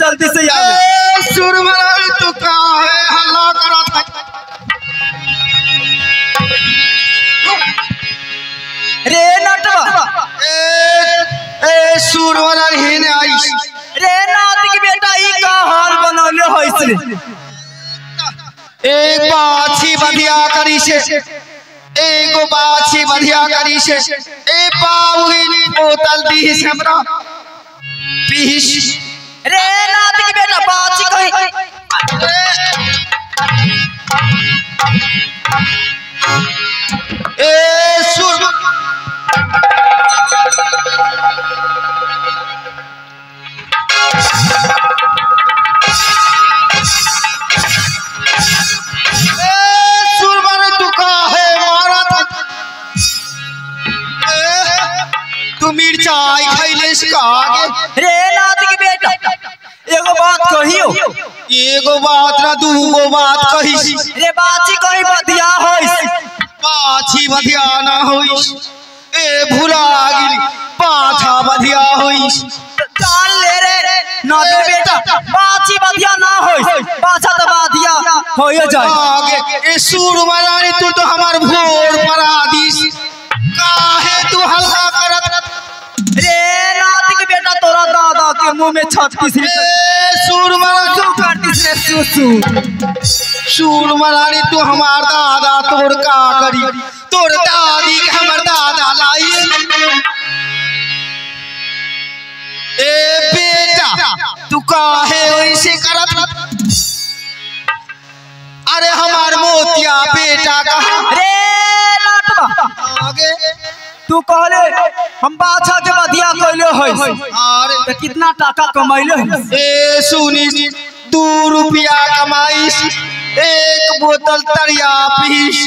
जल्दी से तू का है हल्ला करा था रे नटवा ए सुर वाला हेने आई रे नाथ की बेटा ई का हाल बनौले होइस रे एक बाछी बधिया करी से एगो बाछी बधिया करी से ए पाउनी बोतल दी से हमरा पीस रे नाथ की बेटा बाछी कही ए सुर मिर्चाई खैले से आगे रे नाथ की बेटा एगो बात कहियो एगो बात ना दूगो बात कही रे बाछी कहीं बधिया होइस बाछी बधिया ना होइस ए भुला गिल पाछा बधिया होइस जान ले रे नाथ की बेटा बाछी बधिया ना होइस पाछा तो बधिया होय जाए आगे ए सूर महारानी तू तो हमार भोर परा दिस काहे तू हल्ला करत रे नाथ की बेटा तोरा दादा के मुंह में 36 सूर महारानी तू करतीस रे सुसु सूर महारानी तू हमार दादा तोर का करी तोर दादी के हमर दादा लाई ए बेटा तू काहे ऐसे करत अरे हमार मोतिया बेटा कहां रे नाटवा आगे तू कहले हम बाछा के बधिया कइले होइस अरे तो कितना टाका कमाइले ए सुनी 2 रुपया कमाईस एक बोतल तरिया पीस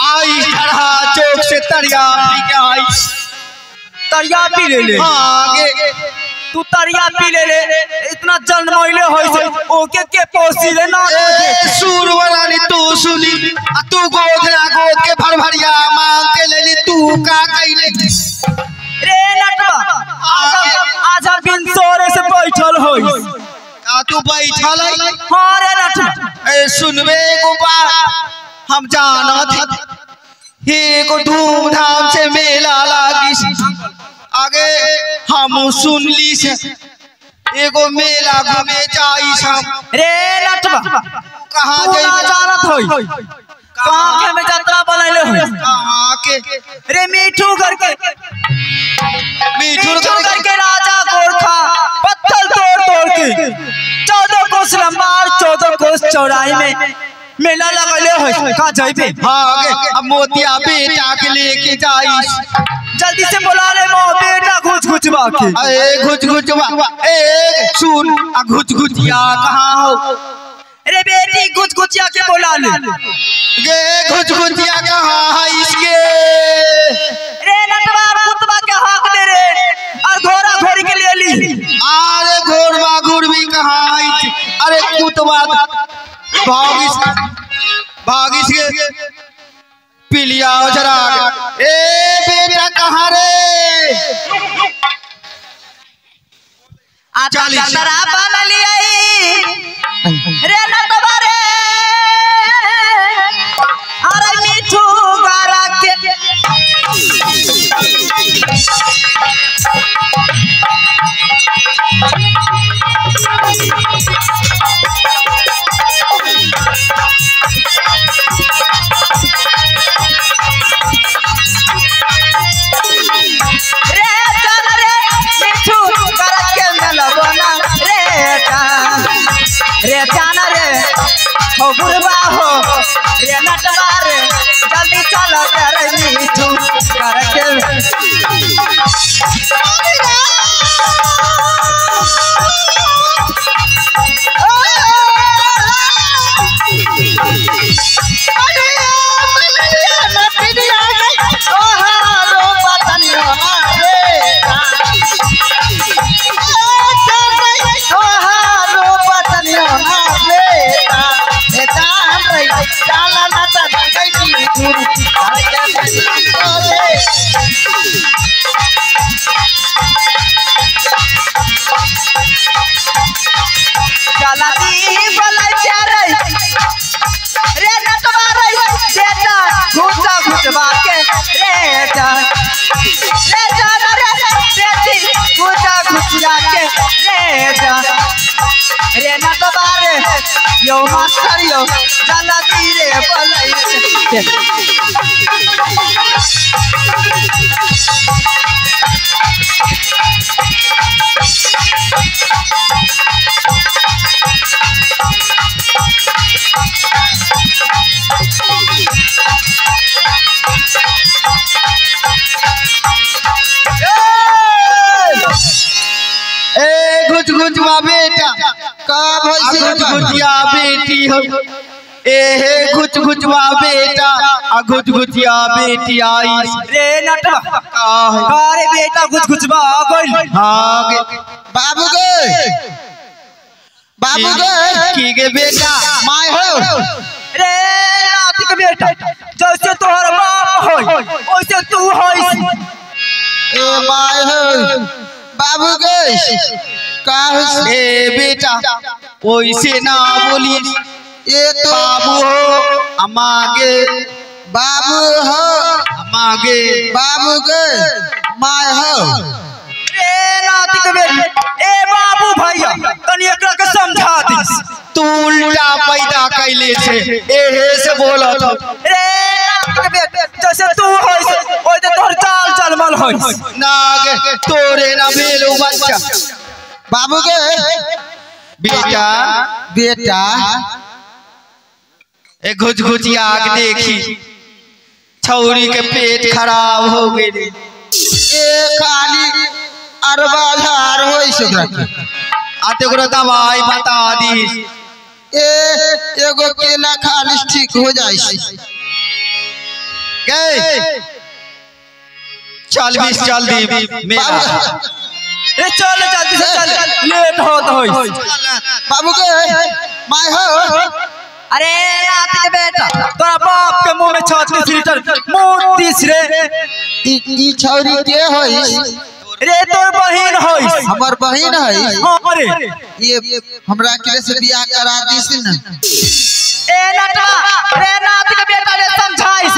आई चढ़ा चौक से तरिया पी के आई तरिया पी ले आगे तू तरिया पी ले इतना जन्मइले होइस ओके के पोसी ले ना सूर वाला नी तू सुनी तू गोधरा गोद के भरभरिया मांग के लेली तू का कइले रे नटवा आज हम बिन सोरे से बैठल होइस आ तू बैठल है हां रे नटवा ए सुनबे को बात हम जानत एगो धूमधाम से मेला लागिस आगे हम सुनली से एगो मेला घूमे जाइस हम रे नटवा कहां तू ना जाई जानत होई कहां के में यात्रा बनैले होई कहां के रे मीठू करके राजा गोरखा पत्थर तोड़ तोड़ के 14 कोस लंबा और 14 कोस चौड़ाई में मेला लगले हो का जइबे। हाँ अब मोतिया बेटा के लेके जाइस। जल्दी से बुला ले मो बेटा घुच घुचवा के। ए घुच घुचवा ए सुन घुच घुचिया कहाँ हो अरे बेटी घुच घुचिया के बुला ले। गे घुच घुचिया कहाँ है इसके रे नटवा कुतवा के हाथ दे रे और घोड़ा घोड़ी के ले ली। अरे घोड़वा घुड़वी कहाँ है अरे कुतवा भागिस के पिलिया जरा ए बेटा कहाँ रे चालीस बन लिया रे नटवा रे अरे मिठू गारा के रे जाना रे हो बुढ़वा हो रे नटवा रे जल्दी चलो रे मिठू करके रे नटवा रे यो मास्टर यो जला तीरे बोलै घुच घुचवा बेटा का भई घुच घुचिया बेटी हो ए घुच घुचवा बेटा घुच घुचिया बेटी आई रे नटवा का रे बेटा घुच घुचवा गइल। हां बाबू गे की गे बेटा माय हो रे नाती के बेटा जैसे तोहर बाप होय वैसे तू होइस। ए माय हो बाबू गे का ए बेटा वैसे ना बोली ये तो बाबू हो अमागे बाबू हो अमागे बाबू गे माय हो रे नाती के बेटा ए बाबू भैया तनी एकरा के समझा दिस। तू उल्टा पैदा कैले छे एहे से बोलत रे नाती के बेटा जैसे तू होइस ओइते तोहर चाल चलमल होइस। नाग तोरे ना भेलो बच्चा बाबू गे बेटा बेटा ए घुच घुचिया के देखी छौरी के पेट खराब हो गई ए खाली 40,000 होई सुधर के आते ओकरा दवाई बता दी ए एगो केला खाली ठीक हो जाई गए चल बीस जल्दी मेरा रे चल जल्दी से चल लेट होत होइस। बाबू के माय हो अरे नाती के बेटा तोरा बाप के मुंह में 36 लीटर मोतीस रे ई छौरी के होई रे तोर बहिन होइस। हमर बहिन है हां रे ये हमरा के से बियाह करा दिस न ए नटवा रे नाती के बेटा रे समझाइस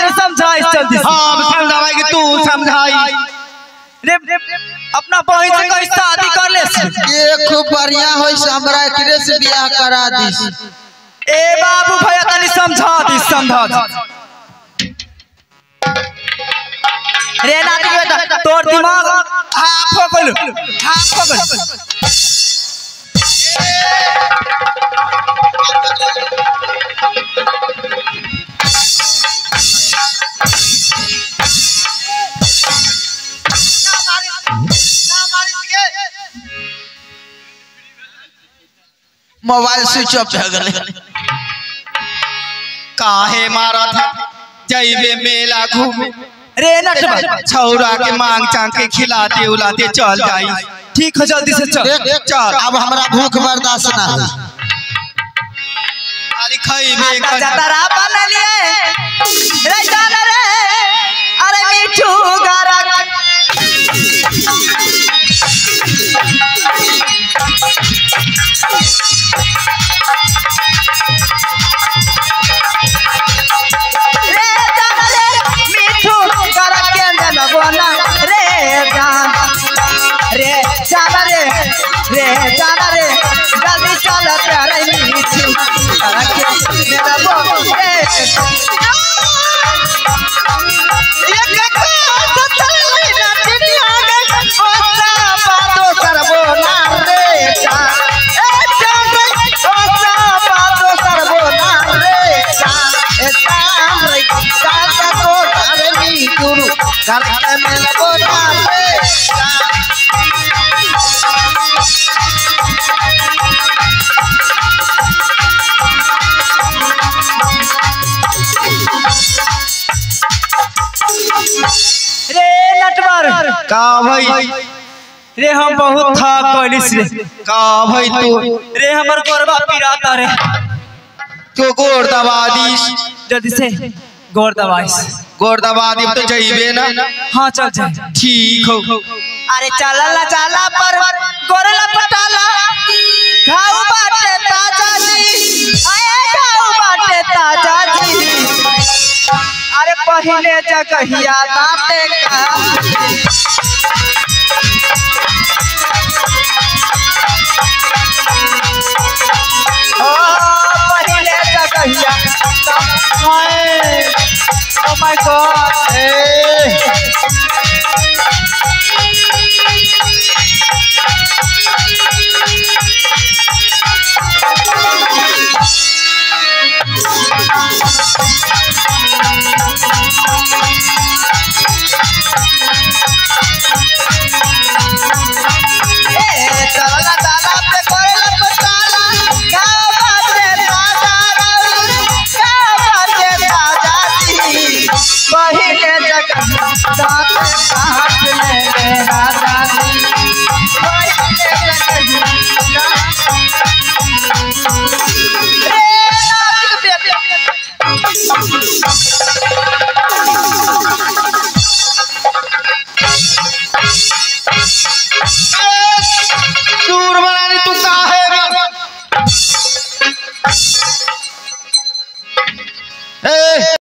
जल्दी से। हां समझावे कि तू समझाई रे अपना बहिन से कहीं शादी कर ले ये खूब बढ़िया होई हमरा के से बियाह करा दिस। ए बाबू भैया तनी समझा दी रे नाती के बेटा तोर दिमाग हाफ हो गइल। मोबाइल स्विच ऑफ हो गए काहे मारा था जैबे मेला घूमे रे नटवा छौरा के मांग चांग के खिलाते उलाते चल जाई। ठीक हो जल्दी से चल चल अब हमरा भूख बर्दाश्त ना हो खाली खइबे कर जतरा बन लिए रे जान रे अरे मिठू गरक रे जान रे मिठू गरक के न बोला रे जान रे जान रे जान रे जल्दी चल तेरे मिठू गरक के न बोला रे रे नटवर का भाई रे हम बहुत थक गइलिस रे का भाई तू रे हमर गोरबा पिराता रे तो गोर दबा दीस जल्दी से गोर दबाइस गोर दबा दी तो जइबे ना हाँ चल चल ठीक हो अरे चला पर गोरला पटाला घाव बाटे ताजा जी आए घाव बाटे ताजा जी अरे पहले जगहिया दाते का ओ पहले जगहिया ओ माय गॉड दूर बनानी तू काहे